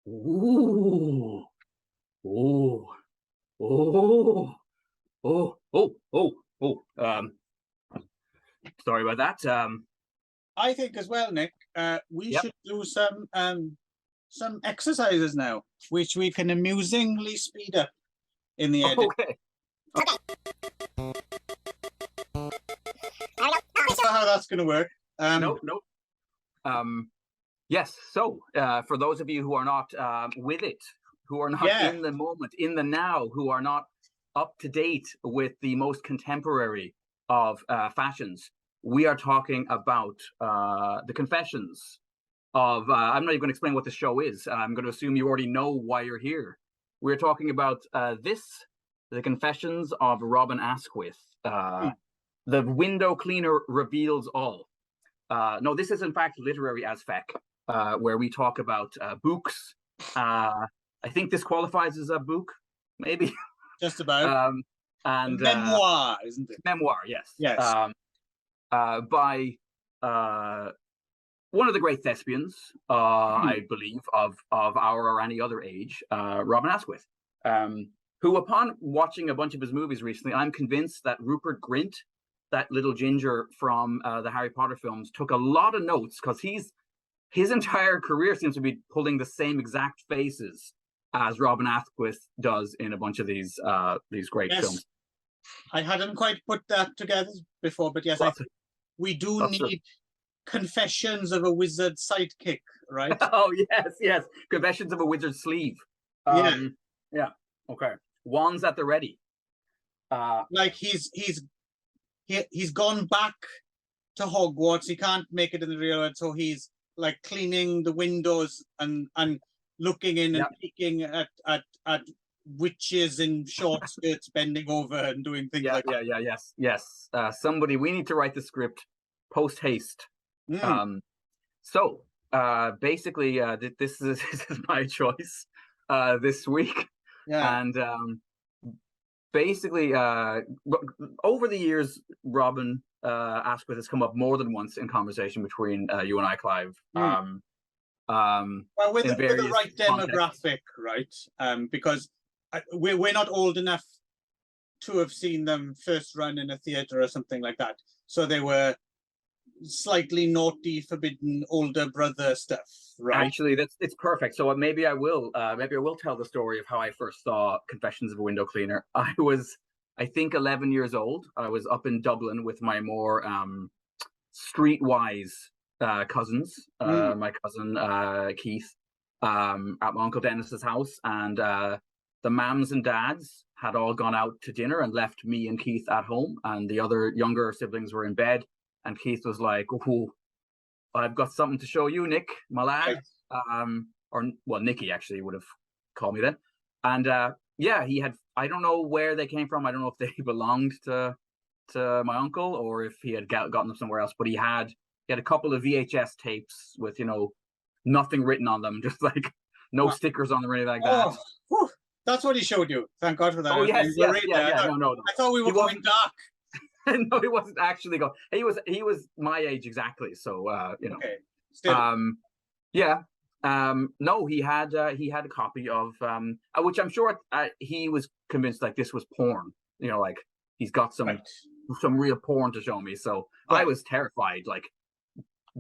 Ooh, ooh, oh, oh. Sorry about that. I think as well, Nick, we Yep. should do some exercises now, which we can amusingly speed up in the edit. Okay. I don't know how that's going to work. No. Yes. So, for those of you who are not with it, who are not in the moment, in the now, who are not up to date with the most contemporary of fashions, we are talking about the confessions of. I'm not even going to explain what the show is. I'm going to assume you already know why you're here. We're talking about the confessions of Robin Asquith. The window cleaner reveals all. No, this is in fact literary as Feck, where we talk about books. I think this qualifies as a book, maybe. Just about. And memoir, isn't it? Memoir, yes. Yes. By one of the great thespians, I believe, of our or any other age, Robin Asquith, who, upon watching a bunch of his movies recently, I'm convinced that Rupert Grint, that little ginger from the Harry Potter films, took a lot of notes, because his entire career seems to be pulling the same exact faces as Robin Asquith does in a bunch of these great films. I hadn't quite put that together before, but yes, we do need Confessions of a Wizard sidekick, right? Oh yes, Confessions of a Wizard sleeve. Yeah. Okay. Wands at the ready. Like he's gone back to Hogwarts. He can't make it in the real world, so he's like cleaning the windows and looking in and peeking at witches in short skirts bending over and doing things like that. Yes. Somebody, we need to write the script post haste. So basically, this is my choice this week. And basically, over the years, Robin Asquith has come up more than once in conversation between you and I, Clive. Well, with the right demographic, right? Because we're not old enough to have seen them first run in a theatre or something like that. So they were slightly naughty, forbidden older brother stuff, right? Actually, it's perfect. So maybe I will tell the story of how I first saw Confessions of a Window Cleaner. I was, I think, 11 years old. I was up in Dublin with my more streetwise cousins. My cousin Keith at my uncle Dennis's house, and the mams and dads had all gone out to dinner and left me and Keith at home, and the other younger siblings were in bed. And Keith was like, "Oh, I've got something to show you, Nick, my lad." Or well, Nicky actually would have called me then. And he had, I don't know where they came from. I don't know if they belonged to my uncle or if he had gotten them somewhere else. But he had a couple of VHS tapes with nothing written on them, just like no stickers on them or anything like that. That's what he showed you. Thank God for that. Oh yes. No. I thought we were going dark. No, he wasn't actually going. He was my age exactly. So Okay. Still. No, he had a copy of which I'm sure he was convinced like this was porn. Like he's got some real porn to show me. So I was terrified, like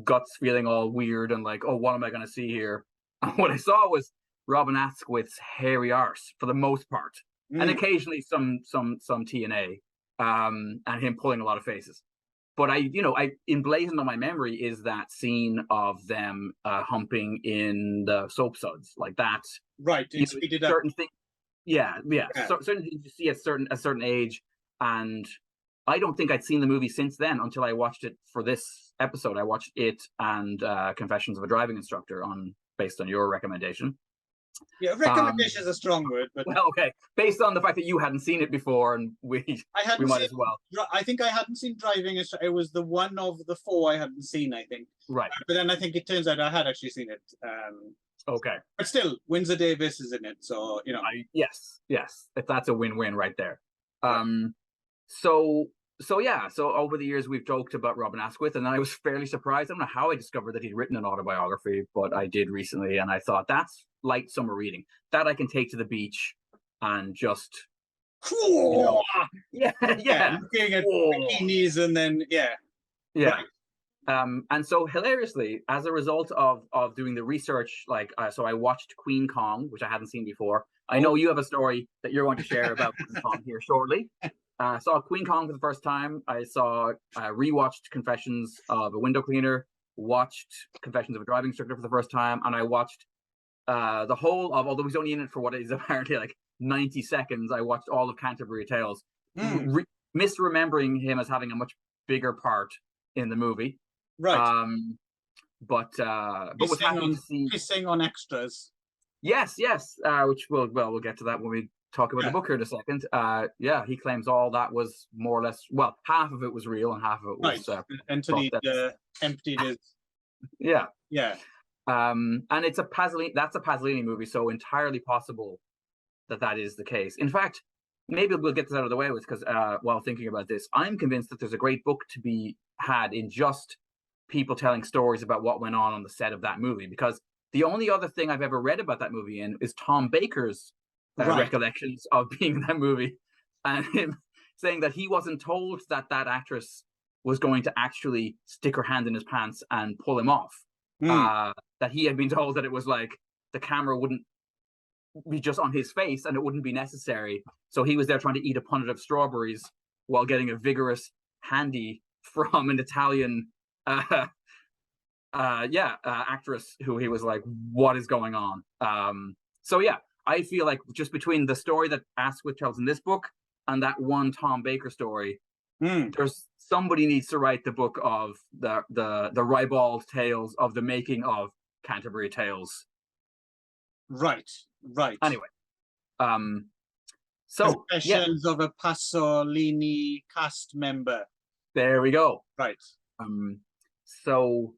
guts feeling all weird and like, oh, what am I going to see here? And what I saw was Robin Asquith's hairy arse for the most part, and occasionally some TNA. And him pulling a lot of faces. But I emblazoned on my memory is that scene of them humping in the soap suds, like that. Right. Certain things. Yeah. So, certain things you see at a certain age. And I don't think I'd seen the movie since then until I watched it for this episode. I watched it and Confessions of a Driving Instructor based on your recommendation. Yeah, recommendation is a strong word, but well, okay. Based on the fact that you hadn't seen it before, and we might as well. I think I hadn't seen Driving. It was the one of the four I hadn't seen, I think. Right. But then I think it turns out I had actually seen it. Okay. But still, Windsor Davis is in it, so yes. That's a win-win right there. Right. So so yeah, so over the years we've joked about Robin Askwith, and then I was fairly surprised. I don't know how I discovered that he'd written an autobiography, but I did recently, and I thought that's light summer reading that I can take to the beach and just, yeah, yeah, looking at bikinis and then yeah. Right. And so hilariously, as a result of doing the research, so I watched Queen Kong, which I hadn't seen before. I know you have a story that you're going to share about Queen Kong here shortly. Saw Queen Kong for the first time. I rewatched Confessions of a Window Cleaner, watched Confessions of a Driving Instructor for the first time, and I watched the whole of, although he's only in it for what is apparently like 90 seconds, I watched all of Canterbury Tales, misremembering him as having a much bigger part in the movie. Right. But was happy to see pissing on extras. Yes, which we'll get to that when we talk about the book here in a second. Yeah, he claims all that was more or less, well, half of it was real and half of it was emptied his. Yeah. And it's that's a Pasolini movie, so entirely possible that is the case. In fact, maybe we'll get this out of the way with, because while thinking about this, I'm convinced that there's a great book to be had in just people telling stories about what went on the set of that movie, because the only other thing I've ever read about that movie is Tom Baker's recollections of being in that movie, and him saying that he wasn't told that actress was going to actually stick her hand in his pants and pull him off. That he had been told that it was like the camera wouldn't be just on his face and it wouldn't be necessary. So he was there trying to eat a punnet of strawberries while getting a vigorous handy from an Italian actress who he was like, what is going on? So yeah, I feel like just between the story that Askwith tells in this book and that one Tom Baker story, there's somebody needs to write the book of the ribald tales of the making of Canterbury Tales. Right. Anyway, so Confessions of a Pasolini cast member. There we go. Right. So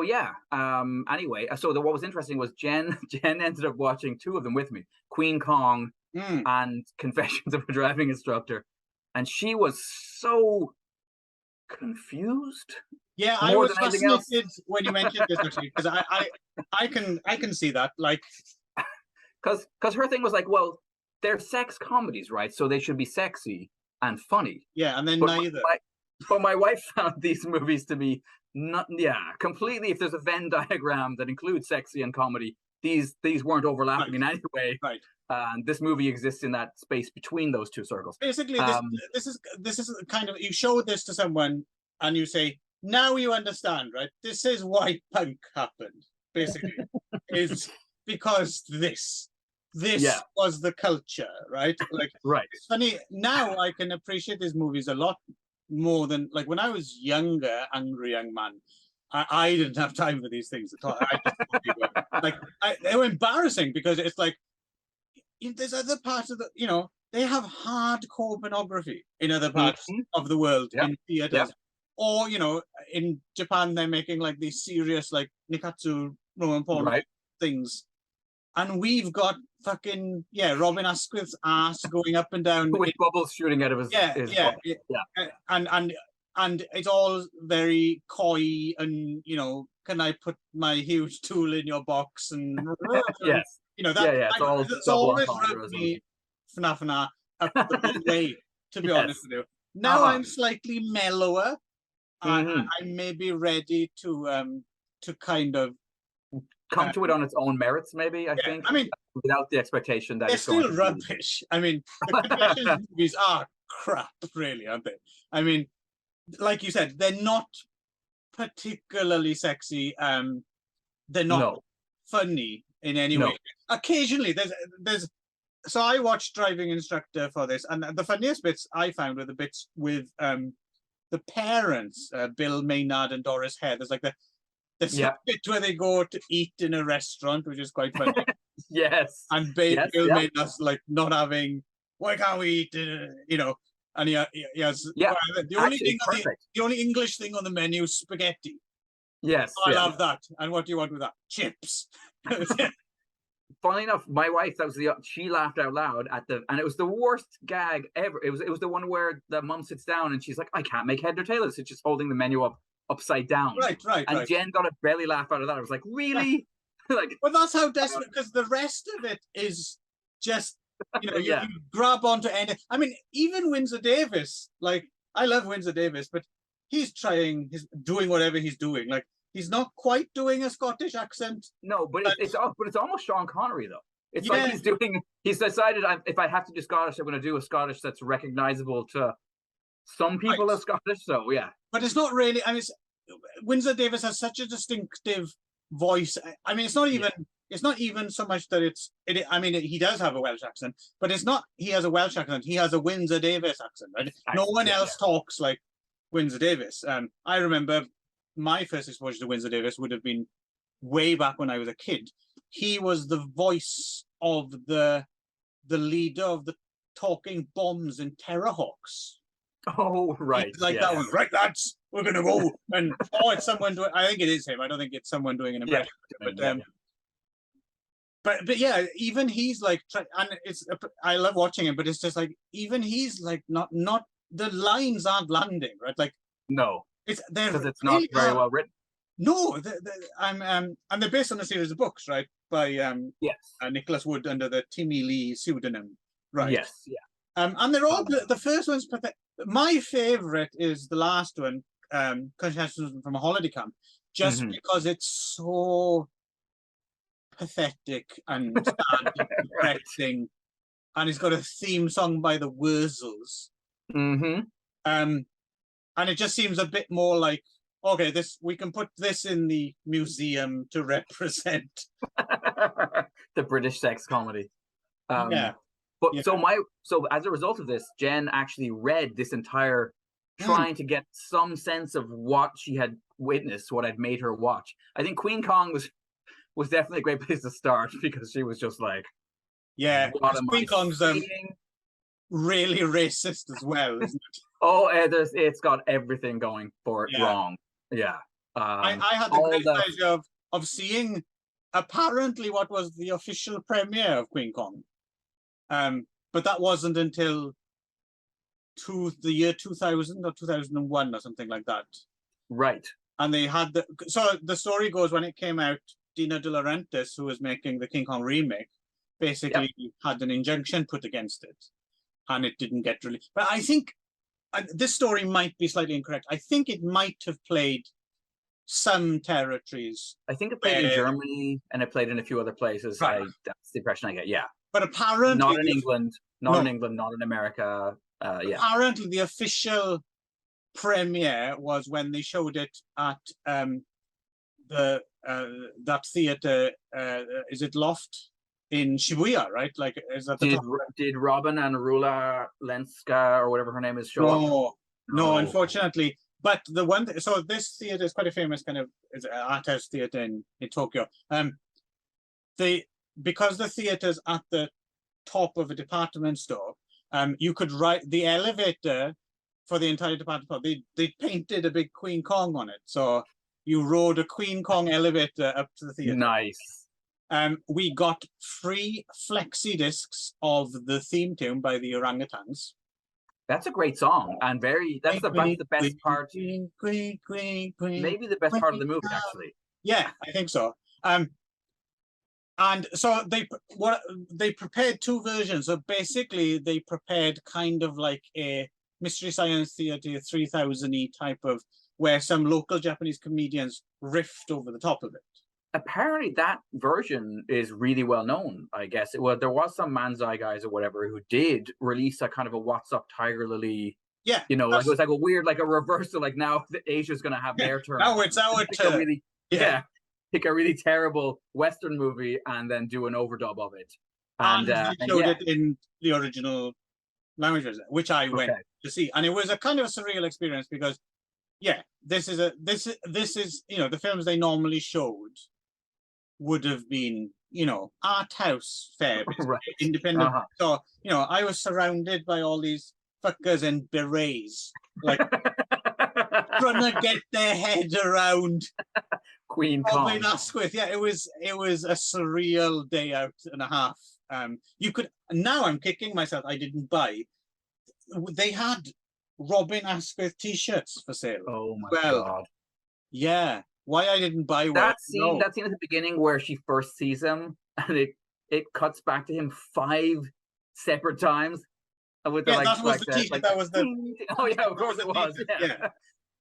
yeah. Anyway, so what was interesting was Jen ended up watching two of them with me, Queen Kong and Confessions of a Driving Instructor, and she was so confused. Yeah, I was fascinated when you mentioned this, actually, because I can see that, like, because her thing was like, well, they're sex comedies, right? So they should be sexy and funny. Yeah, and then neither. But my wife found these movies to be completely. If there's a Venn diagram that includes sexy and comedy, these weren't overlapping in any way. Right. And this movie exists in that space between those two circles. Basically, this is kind of, you show this to someone and you say, now you understand, right? This is why punk happened. Basically, is because this was the culture, right? Like, right. It's funny now. I can appreciate these movies a lot more than, like, when I was younger, angry young man. I didn't have time for these things at all. They were embarrassing, because it's like, there's other parts of the, they have hardcore pornography in other parts of the world, in theaters, or in Japan they're making like these serious like nikatsu Roman porn things, and we've got fucking Robin Askwith's ass going up and down with bubbles shooting out of his and it's all very coy, and can I put my huge tool in your box, and yes. It's always rubbed me FNAF up the way, to be honest with you. Now I'm slightly mellower. I may be ready to kind of come to it on its own merits, maybe. I think. I mean, without the expectation that they're it's still rubbish. I mean, the Confessions movies are crap, really, aren't they? I mean, like you said, they're not particularly sexy. They're not funny in any way. Occasionally, there's. So I watched Driving Instructor for this, and the funniest bits I found were the bits with the parents, Bill Maynard and Doris Hare. There's like there's a bit where they go to eat in a restaurant, which is quite funny. Yes. And Bill Maynard's like not having, why can't we eat? And he has the only English thing on the menu is spaghetti. Yes. I love that. And what do you want with that? Chips. Funnily enough, my wife, she laughed out loud and it was the worst gag ever. It was the one where the mum sits down and she's like, I can't make head or tail of this. It's just holding the menu up upside down. Right. Jen got a belly laugh out of that. I was like, really? Like, well, that's how desperate, because the rest of it is just, you grab onto any. I mean, even Windsor Davis, like, I love Windsor Davis, but he's doing whatever he's doing. Like, he's not quite doing a Scottish accent. No, but it's almost Sean Connery though. It's like he's decided, if I have to do Scottish, I'm going to do a Scottish that's recognizable to some people as Scottish. So yeah, but it's not really. I mean, Windsor Davis has such a distinctive voice. I mean, it's not even so much that I mean, he does have a Welsh accent, but it's not. He has a Welsh accent. He has a Windsor Davis accent. Right? No one else talks like Windsor Davis. I remember my first exposure to Windsor Davis would have been way back when I was a kid. He was the voice of the leader of the talking bombs in Terrorhawks. Oh, right. Like that one. Right, lads, we're going to go. And, it's someone doing, I think it is him. I don't think it's someone doing an impression. But yeah, even he's like, and I love watching him, but it's just like, even he's like, not the lines aren't landing, right? Like, no. Because it's not very well written. No, and they're based on a series of books, right? By Nicholas Wood under the Timmy Lee pseudonym, right? Yes, yeah. And they're all the first one's pathetic. My favorite is the last one, Confessions from a Holiday Camp, just because it's so pathetic and depressing, and it's got a theme song by the Wurzels. And it just seems a bit more like, okay, we can put this in the museum to represent the British sex comedy. But so as a result of this, Jen actually read this entire, trying to get some sense of what she had witnessed, what had made her watch. I think Queen Kong was definitely a great place to start, because she was just like, Queen Kong's really racist as well, isn't it? Oh, it's got everything going for it wrong. Yeah. I had the great pleasure of seeing apparently what was the official premiere of Queen Kong. But that wasn't until the year 2000 or 2001 or something like that. Right. And they had so the story goes, when it came out, Dino De Laurentiis, who was making the King Kong remake, basically had an injunction put against it, and it didn't get released. But I think this story might be slightly incorrect. I think it might have played some territories. I think it played in Germany, and it played in a few other places. Right. That's the impression I get. Yeah, but apparently not in England, not in America. Apparently, the official premiere was when they showed it at that theater. Is it Loft in Shibuya, right? Like, is that did Robin and Rula Lenska, or whatever her name is, show up? No, unfortunately. But the one, so this theater is quite a famous kind of art house theater in Tokyo. Because the theater's at the top of a department store, you could ride the elevator for the entire department store. They painted a big Queen Kong on it, so you rode a Queen Kong elevator up to the theater. Nice. We got free flexi discs of the theme tune by the Orangutans. That's a great song, and that's the best part. Maybe the best part of the movie, actually. Yeah, I think so. And so they prepared two versions. So basically, they prepared kind of like a Mystery Science Theater 3000-y type of, where some local Japanese comedians riffed over the top of it. Apparently that version is really well known, I guess. There was some Manzai guys or whatever who did release a kind of a What's Up Tiger Lily. Yeah. You know, like, it was like a weird, like a reversal, like now Asia's going to have their turn. Now it's our turn. Pick a really terrible Western movie and then do an overdub of it. And they showed it in the original languages, which I went to see. And it was a kind of a surreal experience because, this is the films they normally showed would have been, art house fare, right. Independent. So, I was surrounded by all these fuckers in berets, like trying to get their head around Queen Kong. ASKWITH. Yeah, it was a surreal day out and a half. You could now I'm kicking myself. I didn't buy. They had Robin Asquith t-shirts for sale. Oh my god! Yeah, why I didn't buy one? That scene at the beginning where she first sees him, and it cuts back to him 5 separate times. With the, that was the t-shirt. That was the. Oh yeah, of course it was. Yeah.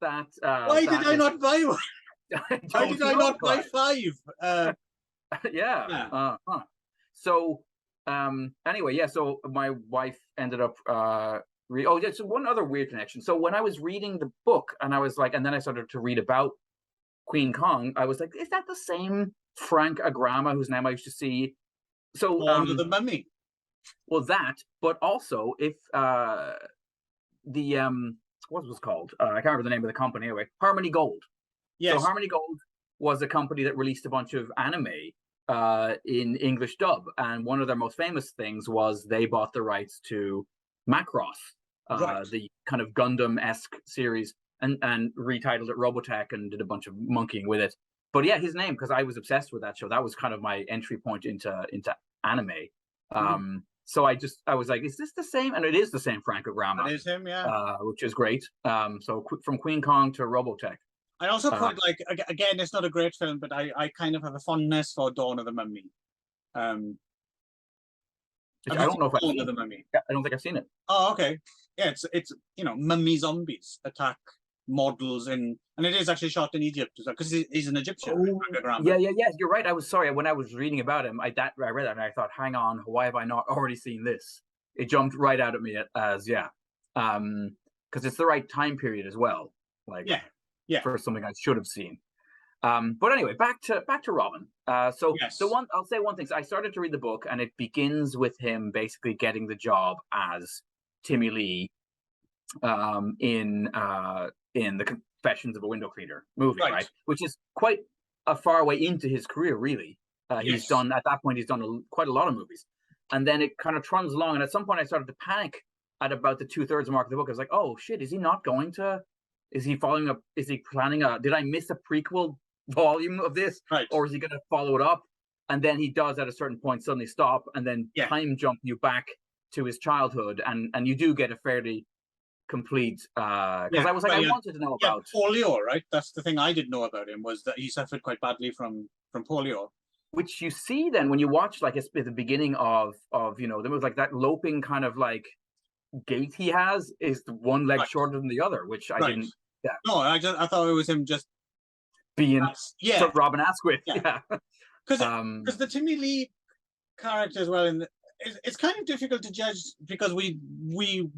That. Why did I not buy one? Why did I not buy 5? Yeah. So, anyway, yeah. So my wife ended up. So one other weird connection. So when I was reading the book, and I was like, and then I started to read about Queen Kong, I was like, is that the same Frank Agrama whose name I used to see? So Under the Mummy. Well, that, but also if what was it called? I can't remember the name of the company anyway. Harmony Gold. Yes. So Harmony Gold was a company that released a bunch of anime in English dub, and one of their most famous things was they bought the rights to Macross, the kind of Gundam-esque series, and retitled it Robotech and did a bunch of monkeying with it. But yeah, his name, because I was obsessed with that show. That was kind of my entry point into anime. So I was like, is this the same? And it is the same Frank Agrama. It is him, yeah. Which is great. So from Queen Kong to Robotech. I also quite like, again, it's not a great film, but I kind of have a fondness for Dawn of the Mummy. I don't know if I've seen the Mummy. I don't think I've seen it. Oh, okay. Yeah, it's mummy zombies attack models and it is actually shot in Egypt as well, because he's an Egyptian. Oh, yeah. You're right. I was sorry when I was reading about him. I read that and I thought, hang on, why have I not already seen this? It jumped right out at me as because it's the right time period as well. Like for something I should have seen. But anyway, back to Robin. I'll say one thing. So I started to read the book, and it begins with him basically getting the job as Timmy Lee in the Confessions of a Window Cleaner movie, right? Which is quite a far way into his career, really. He's done quite a lot of movies, and then it kind of trundles along. And at some point, I started to panic at about the 2/3 mark of the book. I was like, "Oh shit, is he not going to? Is he following up? Is he planning did I miss a prequel volume of this, or is he going to follow it up?" And then he does at a certain point suddenly stop, and then time jump you back to his childhood, and you do get a fairly complete because I was like, I wanted to know about polio, right? That's the thing I didn't know about him, was that he suffered quite badly from polio, which you see then when you watch like at the beginning of there was like that loping kind of like gait he has is the one leg shorter than the other, which I didn't. Yeah. No, I thought it was him just being Robin Asquith. Because the Timmy Lee character as well it's kind of difficult to judge because we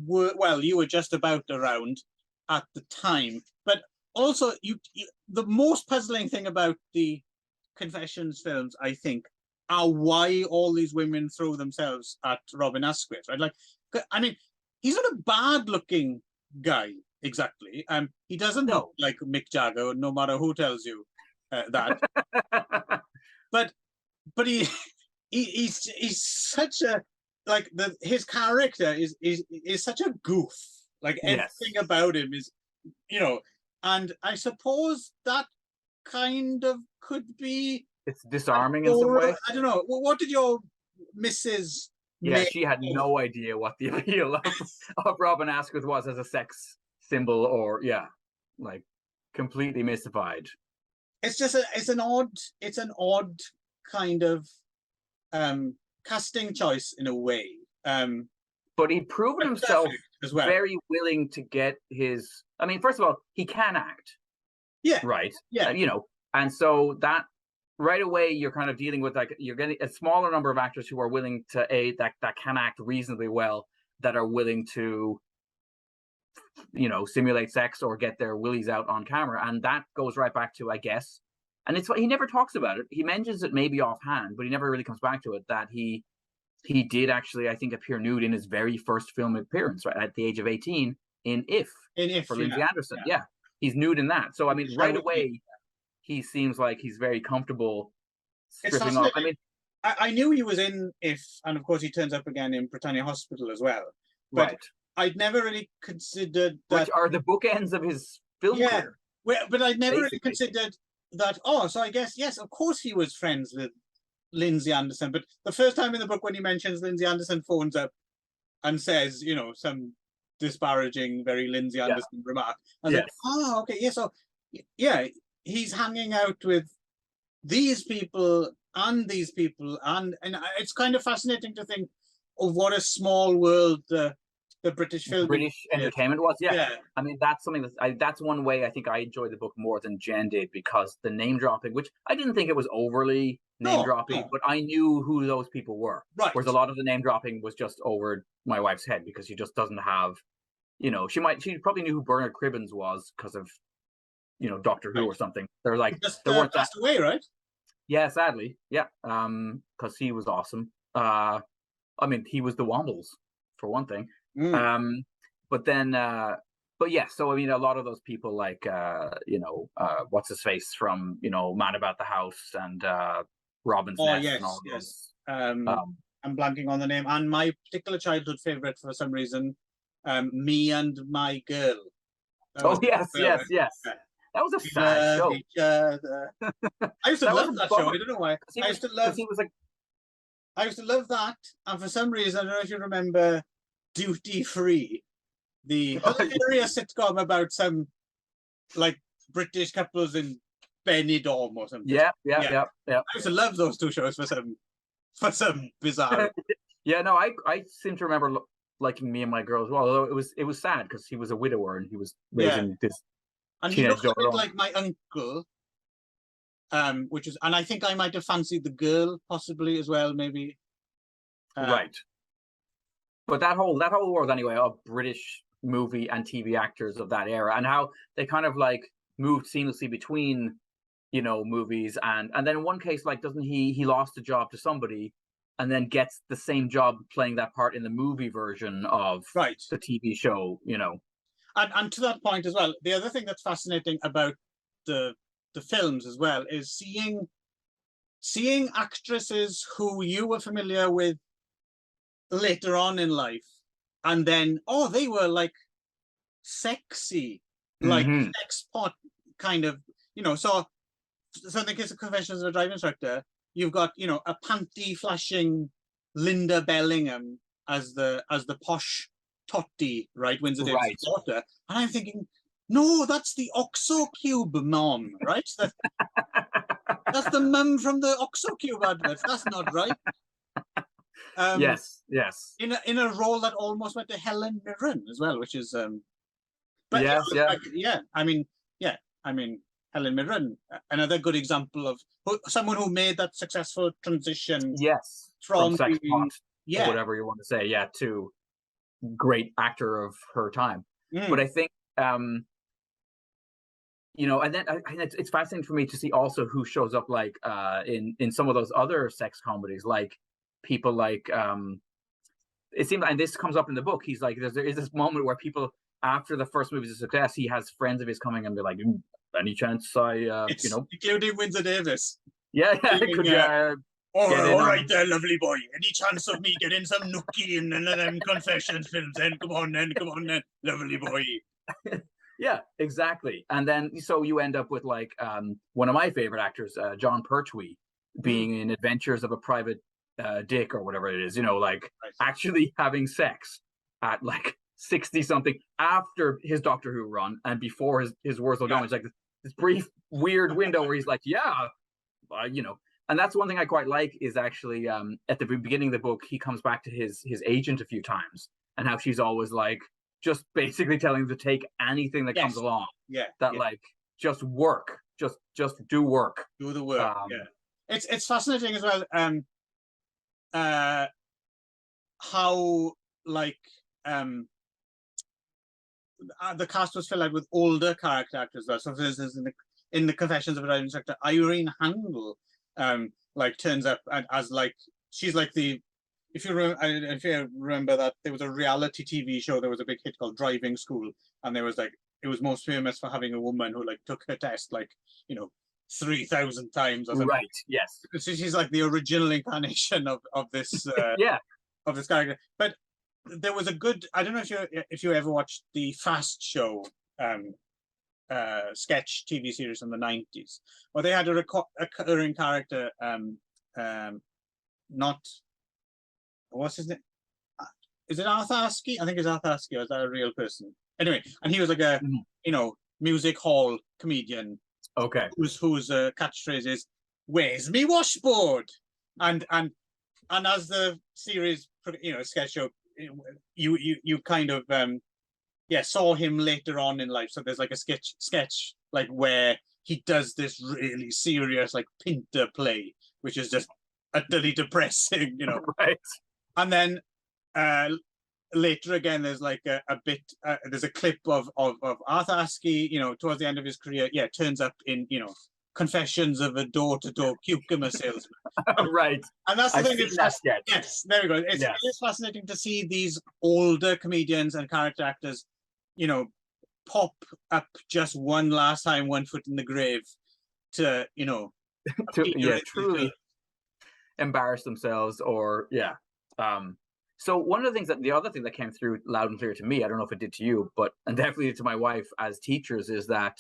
were, well, you were just about around at the time, but also the most puzzling thing about the Confessions films, I think, are why all these women throw themselves at Robin Asquith, right? Like, I mean, he's not a bad-looking guy exactly. He doesn't look like Mick Jagger, no matter who tells you that. but he's such a his character is such a goof. Like everything about him is, and I suppose that kind of could be. It's disarming in some way. I don't know. What did your missus? Yeah, she had no idea what the appeal of Robin Asquith was as a sex symbol, or like completely mystified. It's an odd kind of casting choice in a way. But he'd proven himself as well, very willing to get his. I mean, first of all, he can act. Yeah. Right. Yeah. And so that right away you're kind of dealing with you're getting a smaller number of actors who are willing to that can act reasonably well, that are willing to simulate sex or get their willies out on camera, and that goes right back to, I guess, and it's what he never talks about it. He mentions it maybe offhand, but he never really comes back to it, that he did actually, I think, appear nude in his very first film appearance, right at the age of 18 in If for Lindsay Anderson. Yeah, he's nude in that. So I mean, right away, he seems like he's very comfortable stripping off. I mean, I knew he was in If, and of course he turns up again in Britannia Hospital as well. But I'd never really considered that. Which are the bookends of his film Yeah. career. Well, but I'd never really Basically. considered that. Oh, so I guess yes, of course he was friends with Lindsay Anderson. But the first time in the book when he mentions Lindsay Anderson, phones up and says, you know, some disparaging, very Lindsay Yeah. Anderson remark. I was like, Yes. oh, okay, yeah. So yeah, he's hanging out with these people and these people, and it's kind of fascinating to think of what a small world the British film British industry is. entertainment was, yeah. Yeah. I mean, that's something that's one way I think I enjoyed the book more than Jen did, because the name dropping, which I didn't think it was overly name dropping, but I knew who those people were. Right. Whereas a lot of the name dropping was just over my wife's head, because she just doesn't have, you know, she probably knew who Bernard Cribbins was because of, you know, Doctor Who or something. They're like, just there weren't passed away, right? Yeah, sadly, yeah, because he was awesome. I mean, he was the Wombles for one thing. But then, but yeah, so I mean, a lot of those people, like, you know, what's his face from, you know, Man About the House and Robin's Nest yes, and all yes. those. I'm blanking on the name. And my particular childhood favorite, for some reason, Me and My Girl. Yes. That was a sad show. Each other. I used to love that show. I don't know why. I used to love. He was like, I used to love that, and for some reason, I don't know if you remember Duty Free, the hilarious sitcom about some like British couples in Benidorm or something. Yeah. I used to love those two shows for some bizarre. Yeah, no, I seem to remember liking Me and My Girl as well. Although it was sad because he was a widower and he was raising this. And he looked a bit like my uncle, which is, and I think I might have fancied the girl possibly as well, maybe. Right. But that whole world anyway of British movie and TV actors of that era, and how they kind of like moved seamlessly between, you know, movies, and then in one case, like, doesn't he lost a job to somebody and then gets the same job playing that part in the movie version of the TV show, you know. And to that point as well, the other thing that's fascinating about the films as well is seeing actresses who you were familiar with later on in life, and then they were like sexy, like sex pot kind of, you know. So in the case of Confessions of a Driving Instructor, you've got, you know, a panty flashing Linda Bellingham as the posh Totti, right, Windsor Davis' daughter, and I'm thinking, no, that's the Oxo Cube mom, right? That's the mum from the Oxo Cube adverts. That's not right. Yes. In a role that almost went to Helen Mirren as well, which is but I mean Helen Mirren, another good example of someone who made that successful transition. Yes, from sex pot, or whatever you want to say, to great actor of her time. But I think, you know, and then it's fascinating for me to see also who shows up, like, in some of those other sex comedies, like people like, it seems, and this comes up in the book, he's like, there is this moment where people, after the first movie's a success, he has friends of his coming and be like, any chance I, you know, including Windsor Davis. Could you? All right there, lovely boy. Any chance of me getting some nookie in one of them Confessions films? Then come on, lovely boy. Yeah, exactly. And then so you end up with, like, one of my favorite actors, John Pertwee, being in Adventures of a Private Dick or whatever it is. You know, like actually having sex at like 60 something after his Doctor Who run and before his Wurzel Dawn. It's like this brief weird window where he's like, you know. And that's one thing I quite like is actually at the beginning of the book, he comes back to his agent a few times and how she's always like just basically telling him to take anything that comes along. Like just work, just do work. Do the work. It's fascinating as well. How like the cast was filled out with older character actors. So there's in the Confessions of a Driving Instructor, Irene Handel. Like turns up as like she's like the if you remember that there was a reality TV show, there was a big hit called Driving School, and there was like it was most famous for having a woman who like took her test like 3,000 times or something. Right. Yes. So she's like the original incarnation of this of this character. But there was a good, I don't know if you ever watched the Fast show sketch TV series from the 90s. Well, they had a recurring character, not, what's his name? Is it Arthur Askey? I think it's Arthur Askey, or is that a real person? Anyway, and he was like a, you know, music hall comedian. Okay. Whose catchphrase is, "Where's me washboard?" And as the series, you know, sketch show, you kind of saw him later on in life. So there's like a sketch like where he does this really serious like Pinter play, which is just utterly depressing, you know. Right. And then later again, there's like a bit. There's a clip of Arthur Askey, you know, towards the end of his career. Yeah, turns up in, you know, Confessions of a Door-to-Door Cucumber Salesman. Right. And that's the thing. Yes, there we go. It is fascinating to see these older comedians and character actors, you know, pop up just one last time, one foot in the grave, to, you know, truly embarrass themselves, or so one of the things the other thing that came through loud and clear to me, I don't know if it did to you, but and definitely to my wife as teachers, is that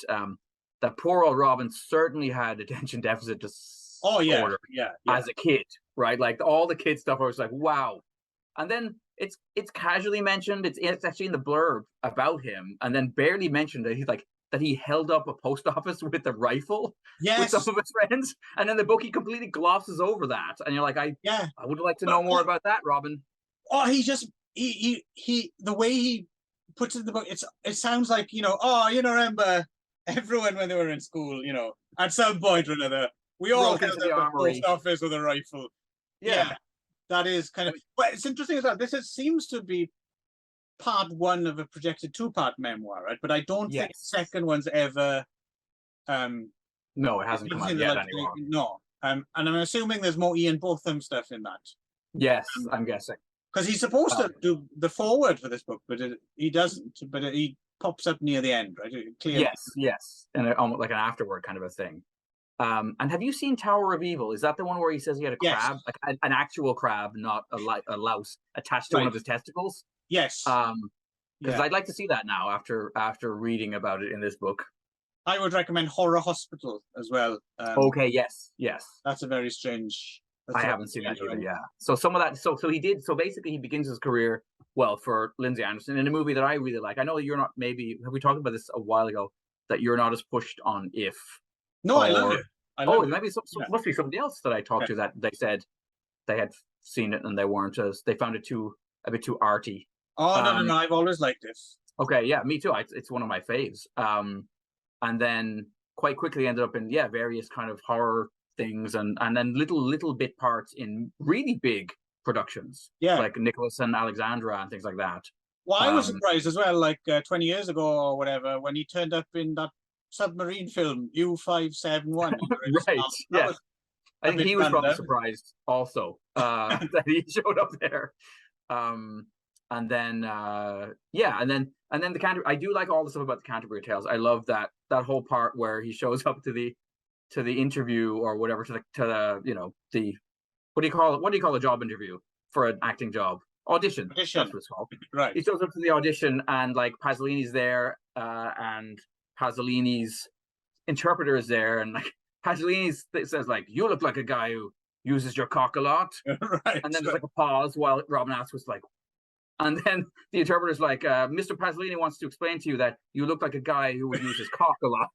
that poor old Robin certainly had attention deficit disorder as a kid, right? Like all the kid stuff, I was like, wow. And then it's casually mentioned. It's actually in the blurb about him, and then barely mentioned that he held up a post office with a rifle with some of his friends, and in the book he completely glosses over that, and you're like, I would like to know more about that, Robin. Oh, he the way he puts it in the book, it sounds like, you know, oh, you know, remember everyone when they were in school, you know, at some point or another, we all held up a post office with a rifle. Yeah, that is kind of. But it's interesting as well. This seems to be part one of a projected 2-part memoir, right? But I don't think the second one's ever. No, it hasn't come out yet anymore. No, and I'm assuming there's more Ian Botham stuff in that. Yes, I'm guessing. Because he's supposed to do the foreword for this book, but he doesn't. But he pops up near the end, right? Clearly. Yes, and almost like an afterword kind of a thing. And have you seen Tower of Evil? Is that the one where he says he had a crab, like an actual crab, not a louse, attached to one of his testicles? Yes. Because I'd like to see that now after reading about it in this book. I would recommend Horror Hospital as well. Okay. Yes. That's a very strange. I haven't seen that either. Yeah. So some of that. So he did. So basically, he begins his career for Lindsay Anderson in a movie that I really like. I know you're not. Maybe have we talked about this a while ago? That you're not as pushed on If. No, I love it. Maybe must be somebody else that I talked to that they said they had seen it and they weren't as they found it a bit too arty. Oh no! I've always liked it. Okay, yeah, me too. It's one of my faves. And then quite quickly ended up in various kind of horror things, and then little bit parts in really big productions, like Nicholas and Alexandra and things like that. Well, I was surprised as well, like 20 years ago or whatever, when he turned up in that submarine film U-571. Right. Yeah. I think he was probably surprised also that he showed up there. And then the Canterbury. I do like all the stuff about the Canterbury Tales. I love that whole part where he shows up to the interview or whatever, to the you know, the what do you call a job interview for an acting job? Audition. That's what it's called. Right. He shows up to the audition and like Pasolini's there, and Pasolini's interpreter is there, and like Pasolini says like, "You look like a guy who uses your cock a lot." Right. And then there's like a pause while Robin Askwith like, and then the interpreter's like, "Mr. Pasolini wants to explain to you that you look like a guy who would use his cock a lot."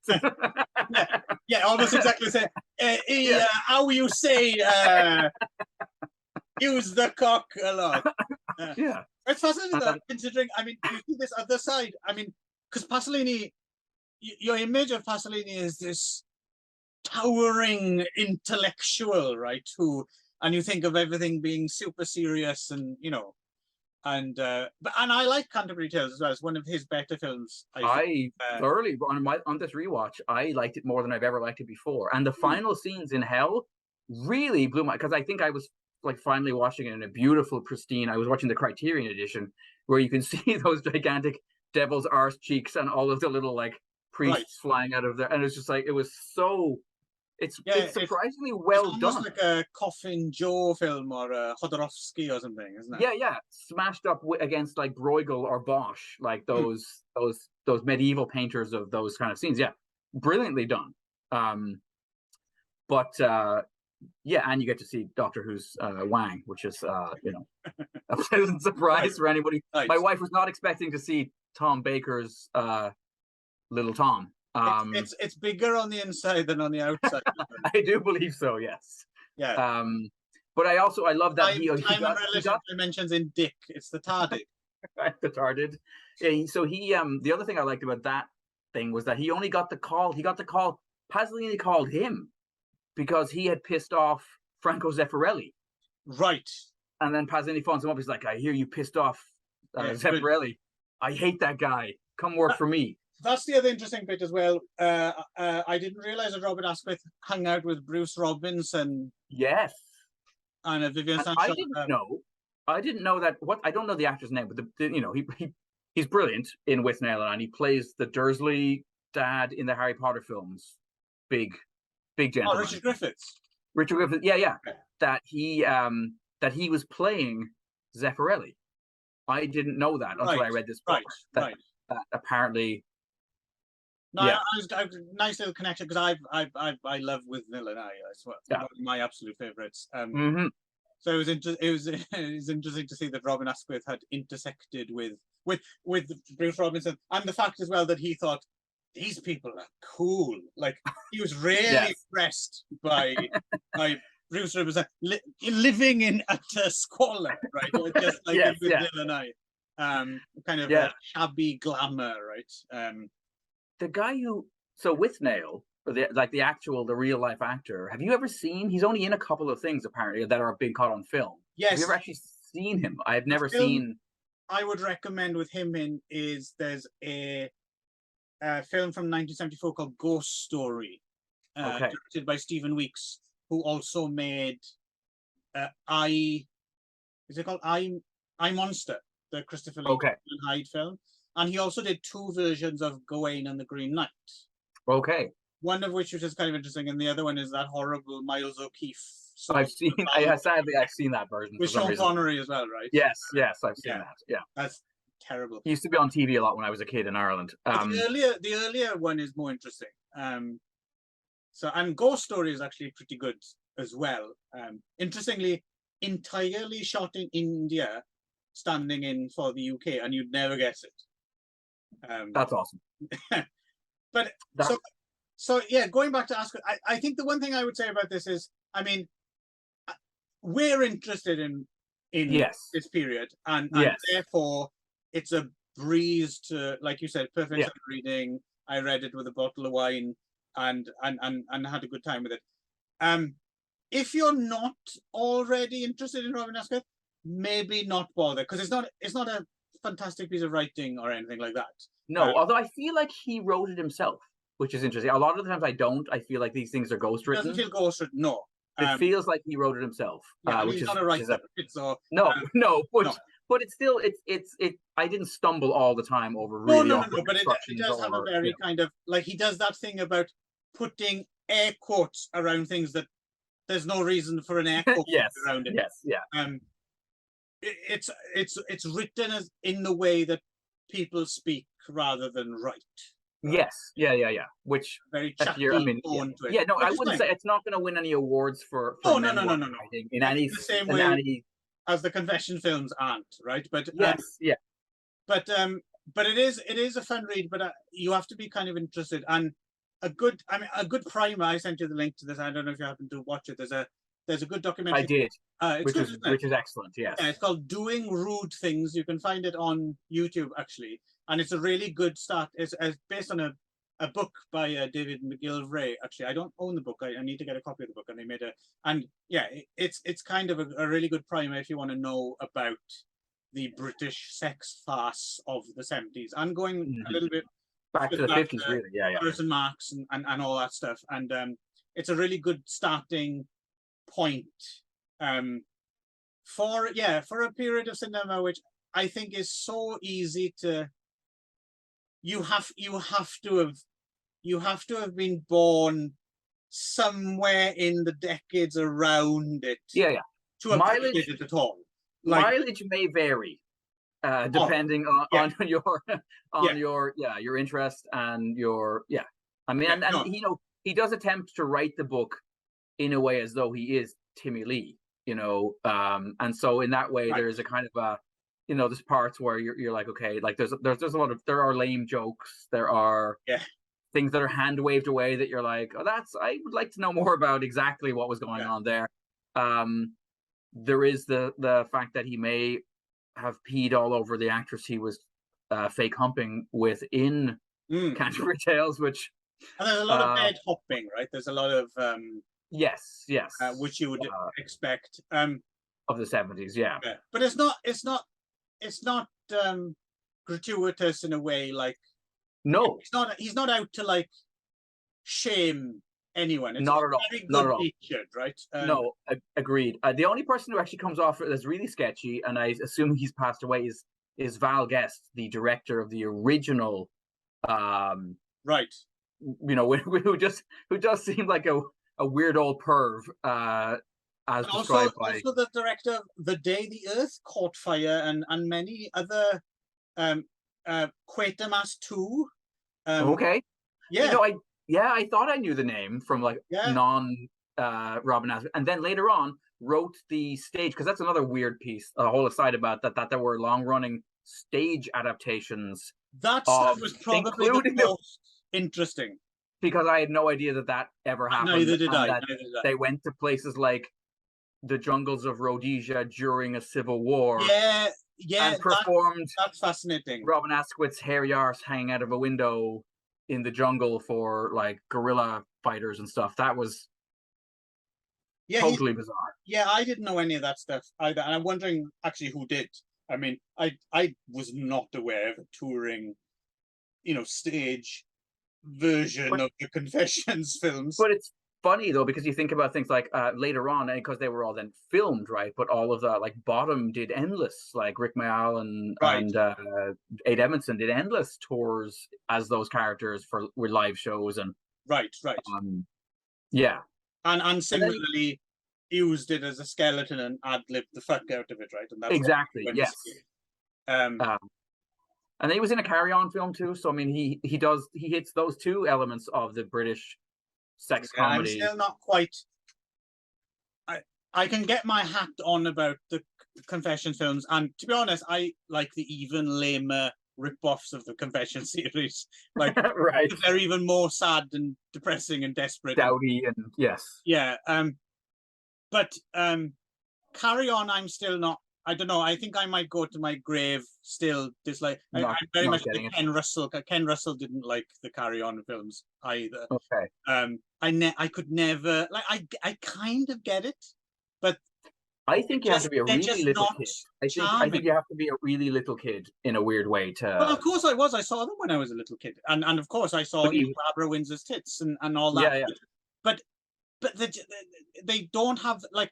yeah, almost exactly the same. How you say use the cock a lot. It's fascinating that, considering, I mean, you see this other side. I mean, because Pasolini, your image of Pasolini is this towering intellectual, right? And you think of everything being super serious, and you know, and I like Canterbury Tales as well. It's one of his better films. I thoroughly on this rewatch, I liked it more than I've ever liked it before. And the final scenes in Hell really blew my, because I think I was like finally watching it in a beautiful, pristine. I was watching the Criterion edition, where you can see those gigantic devil's arse cheeks and all of the little like priests flying out of there, and it's just like, it was so It's Yeah, surprisingly it's well almost done. like a Coffin Joe film or a Jodorowsky or something, isn't it? Yeah, smashed up against like Bruegel or Bosch, like Hmm. those medieval painters of those kind of scenes. Yeah, brilliantly done. But yeah, and you get to see Doctor Who's Wang, which is a pleasant surprise Right, for anybody. right. My wife was not expecting to see Tom Baker's little Tom. It's bigger on the inside than on the outside. I do believe so. Yes. Yeah. But I love that Time and relative dimensions in Dick. It's the TARDIC. the tarded. Yeah, so he the other thing I liked about that thing was that he only got the call. He got the call. Pasolini called him because he had pissed off Franco Zeffirelli. Right. And then Pasolini phones him up. He's like, "I hear you pissed off Zeffirelli. I hate that guy. Come work for me." That's the other interesting bit as well. I didn't realize that Robert Asquith hung out with Bruce Robinson. Yes. And Vivian Sancho. I didn't know. I didn't know that. What I don't know the actor's name, but he's brilliant in Withnail, and he plays the Dursley dad in the Harry Potter films. Big gentleman. Oh, Richard Griffiths. Richard Griffiths. Yeah. Okay. That he was playing Zeffirelli. I didn't know that until I read this book. That apparently. No, yeah. I was nice little connection because I love Withnail and I. It's one of my absolute favorites. So it was interesting to see that Robin Asquith had intersected with Bruce Robinson, and the fact as well that he thought these people are cool. Like he was really impressed by Bruce Robinson living in utter squalor, right? Just like with Dylan and I, kind of shabby glamour, right? The guy who Withnail, the real life actor, have you ever seen? He's only in a couple of things apparently that are being caught on film. Yes. Have you ever actually seen him? I have never seen. I would recommend with him in there's a film from 1974 called Ghost Story, directed by Stephen Weeks, who also made I Monster, the Christopher Lee Hyde film, and he also did 2 versions of Gawain and the Green Knight. Okay. One of which is kind of interesting, and the other one is that horrible Miles O'Keefe. I've seen. I've seen that version with Sean Connery as well, right? Yes, I've seen that. Yeah, that's terrible. He used to be on TV a lot when I was a kid in Ireland. The earlier one is more interesting. And Ghost Story is actually pretty good as well. Interestingly, entirely shot in India, standing in for the UK, and you'd never guess it. That's awesome. But so yeah, going back to Asquith, I think the one thing I would say about this is, I mean, we're interested in this period, and therefore it's a breeze to, like you said, perfect reading. I read it with a bottle of wine and had a good time with it. If you're not already interested in Robin Asquith, maybe not bother, because it's not a fantastic piece of writing or anything like that. No, although I feel like he wrote it himself, which is interesting. A lot of the times I don't. I feel like these things are ghostwritten. It doesn't feel ghostwritten, no. It feels like he wrote it himself. Which is not a writer. But it's still I didn't stumble all the time over really. No, but it does have a very kind of, like, he does that thing about putting air quotes around things that there's no reason for an air quote around it. Yes, yeah. It's written as in the way that people speak rather than write. Yes, yeah. Which very chatty I wouldn't say it's not going to win any awards for no. In any the same way as the confession films aren't, right? But But it is a fun read. But you have to be kind of interested, and a good primer. I sent you the link to this. I don't know if you happen to watch it. There's a good documentary. I did. Which is excellent. Yes. Yeah, it's called Doing Rude Things. You can find it on YouTube actually. And it's a really good start. It's based on a book by David McGillivray. Actually, I don't own the book. I need to get a copy of the book. And they made it's kind of a really good primer if you want to know about the British sex farce of the 70s. And going a little bit back to the 50s, really. Yeah. Person Marx and all that stuff. And it's a really good starting point for a period of cinema which I think is so easy to. You have to have been born somewhere in the decades around it Yeah. to appreciate it at all. Like, mileage may vary depending on your interest and your I mean, and he does attempt to write the book in a way as though he is Timmy Lee, and so in that way there's a kind of a there's parts where you're like, okay, like there's a lot of, there are lame jokes, there are things that are hand waved away that you're like, oh, I would like to know more about exactly what was going on there. There is the fact that he may have peed all over the actress he was fake humping with in Canterbury Tales, which and there's a lot of bed hopping, right? There's a lot of yes, which you would expect of the 70s, but it's not gratuitous in a way. Like, no, he's not out to like shame anyone. It's not at all. Not at all. Natured, right? No, agreed. The only person who actually comes off as really sketchy, and I assume he's passed away, is Val Guest, the director of the original. Right. Who does seem like a weird old perv. As described by also the director of The Day the Earth Caught Fire and many other Quatermass 2. Okay. Yeah. I thought I knew the name from like non Robin Askwith, and then later on wrote the stage, because that's another weird piece, a whole aside about that there were long running stage adaptations. That stuff was probably the most interesting, because I had no idea that ever happened. Neither did I. They went to places like the jungles of Rhodesia during a civil war. And performed. That's fascinating. Robin Askwith's hair yarse hanging out of a window in the jungle for like guerrilla fighters and stuff. That was totally bizarre. Yeah, I didn't know any of that stuff either, and I'm wondering actually who did. I mean, I was not aware of a touring, stage version of the Confessions films. But it's funny though, because you think about things like later on, because they were all then filmed, right? But all of the, like, Bottom did endless, like Rick Mayall and Ade Edmondson did endless tours as those characters with live shows and right. And similarly used it as a skeleton and ad-libbed the fuck out of it, right? And that's exactly, yes. And he was in a Carry On film too, so I mean he hits those two elements of the British sex comedy. I'm still not quite. I can get my hat on about the Confession films, and to be honest, I like the even lamer rip-offs of the Confession series. Like, right, they're even more sad and depressing and desperate. Dowdy and yes, yeah. But Carry On, I'm still not. I don't know. I think I might go to my grave still dislike. I'm very much like Ken Russell. Ken Russell didn't like the Carry On films either. Okay. I could never, like, I kind of get it, but I think you have to be a really little kid. I think you have to be a really little kid in a weird way to. Well, of course I was. I saw them when I was a little kid, and of course I saw Barbara Windsor's tits and all that. Yeah. But they don't have, like.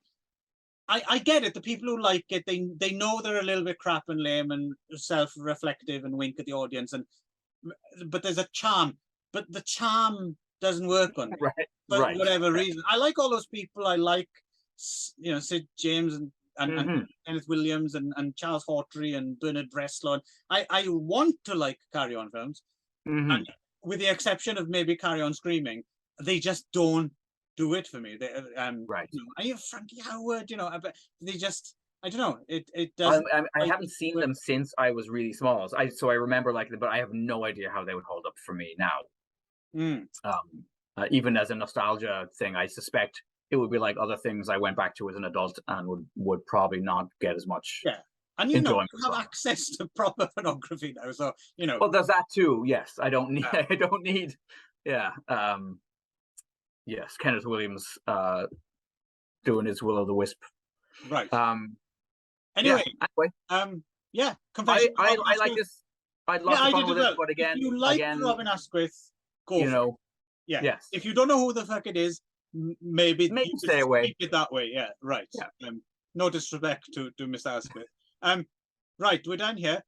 I get it. The people who like it, they know they're a little bit crap and lame and self-reflective and wink at the audience, but there's a charm. But the charm doesn't work on me for whatever reason. I like all those people. I like, Sid James and Kenneth Williams and Charles Hawtrey and Bernard Bresslaw. I want to like Carry On films, and with the exception of maybe Carry On Screaming, they just don't do it for me. They, right. I have Frankie Howard, they just, I don't know. It doesn't. I haven't seen them since I was really small. So I remember liking them, but I have no idea how they would hold up for me now. Even as a nostalgia thing, I suspect it would be like other things I went back to as an adult and would probably not get as much. Yeah. And you have access to proper pornography now, so Well, there's that too. Yes, I don't need. I don't need. Yeah. Yes, Kenneth Williams doing his Will o' the Wisp. Right. Anyway. Confession. I like this. I'd love to fun with it, but again, if you like Robin Askwith, go for it. Yeah. Yes. If you don't know who the fuck it is, maybe stay away. Keep it that way. Yeah. Right. Yeah. No disrespect to Mr. Askwith. Right. We're done here.